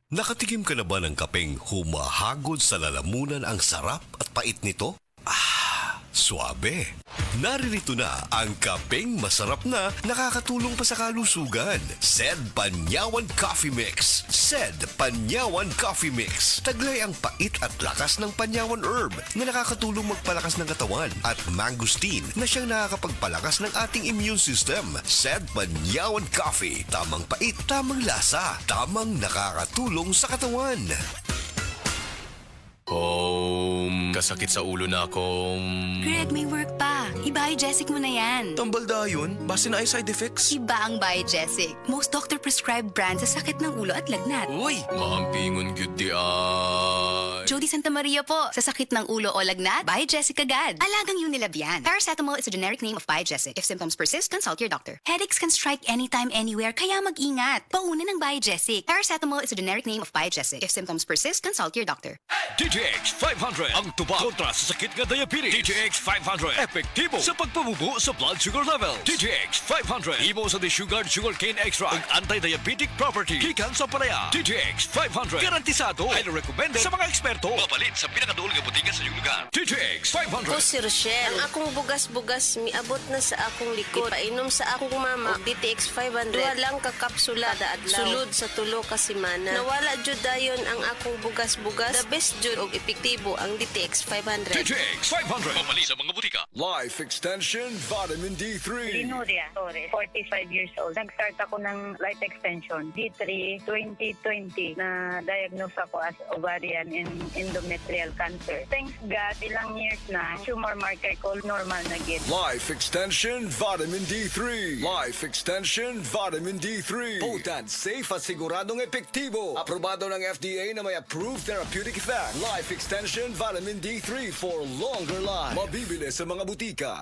Nakatikim ka na ba ng kapeng humahagod sa lalamunan ang sarap at pait nito? Suabe. Naririto na ang kapeng masarap na nakakatulong pa sa kalusugan. Sed Panyawan Coffee Mix. Sed Panyawan Coffee Mix. Taglay ang pait at lakas ng panyawan herb na nakakatulong magpalakas ng katawan at mangosteen na siyang nakakapagpalakas ng ating immune system. Sed Panyawan Coffee. Tamang pait, tamang lasa, tamang nakakatulong sa katawan. Kasakit sa ulo na akong... Greg, may work pa. I-Biogesic mo na yan. Tambal dayon, base na ay side effects. Iba ang Biogesic. Most doctor-prescribed brand sa sakit ng ulo at lagnat. Uy, mahampingon gyud di ay. Jody Santa Maria po. Sa sakit ng ulo o lagnat, Biogesic agad. Alagang Unilab yan. Paracetamol is a generic name of Biogesic. If symptoms persist, consult your doctor. Headaches can strike anytime, anywhere, kaya mag-ingat. Pauna ng Biogesic. Paracetamol is a generic name of Biogesic. If symptoms persist, consult your doctor. DTX 500 ang tubag kontra sa sakit nga diabetes. DTX 500 epektibo sa pagpabubo sa blood sugar level. DTX 500 imo sa desugared sugarcane extract ug anti-diabetic property gikan sa palaya. DTX 500 garantisado ay recommended sa mga eksperto. Mapalit sa pinakaduol nga butika sa iyong lugar. DTX 500. Ako si Rochelle. Ang akong bugas-bugas miabot na sa akong likod. Painom sa akong mama og DTX 500. Duha lang ka kapsula daadlaw. Sulod sa tulo ka semana. Nawala jud dayon ang akong bugas-bugas. The best jud og epektibo ang DTX 500. DTX 500 mapalit sa mga butika. Life Extension Vitamin D3. Linuria Torres, 45 years old. Nag-start ako ng life extension, D3 2020, na diagnose ako as ovarian and endometrial cancer. Thanks God, ilang years na, tumor marker ko normal na gid. Life Extension Vitamin D3. Life Extension Vitamin D3. Potent, safe at siguradong epektibo. Aprobado ng FDA na may approved therapeutic effect. Life Extension Vitamin D3 for longer life. Mabibili sa mga butika.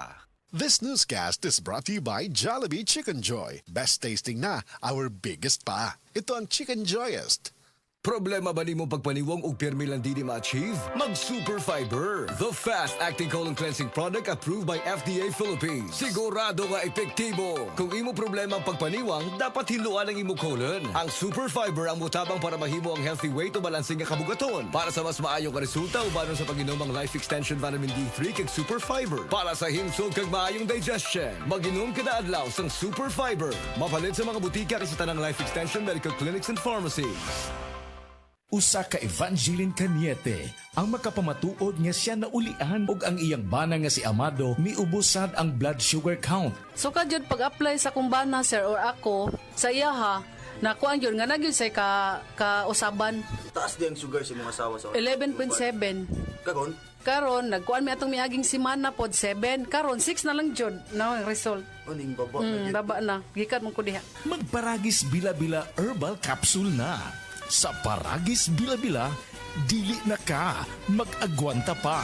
This newscast is brought to you by Jollibee Chicken Joy. Best tasting na, our biggest pa. Ito ang Chicken Joyest. Problema ba ni mo pagpaniwang og pirmi lang di ma-achieve? Mag Super Fiber, the fast-acting colon cleansing product approved by FDA Philippines. Sigurado nga epektibo. Kung imo problema ang pagpaniwang, dapat hiluan ang imo colon. Ang Super Fiber ang mutabang para mahimo ang healthy weight o balansing nga kabugaton. Para sa mas maayong ka resulta, ubanon sa pag-inom ang Life Extension Vitamin D3 kag Super Fiber. Para sa himsog kag maayong digestion, mag-inom kada adlaw sang Super Fiber. Mapalit sa mga butika kasi tanang Life Extension Medical Clinics and Pharmacies. Usa ka Evangeline Cañete ang makapamatuod nga siya naulian og ang iyang bana nga si Amado miubusad ang blood sugar count. So kadyod pag-apply sa kumbana sir or ako sa iya ha, nakuan yun nga nagyud say ka-usaban. Taas di ang sugar sa mga asawa sa 11.7. Kagon? Karon nagkuan mi atong miaging semana pod 7. Karon 6 na lang jud na ang result. Aning baba baba na. Gikat mo ko diha. Magparagis bila-bila herbal capsule na. Sa Paragis Bila-Bila, dili na ka mag-agwanta pa.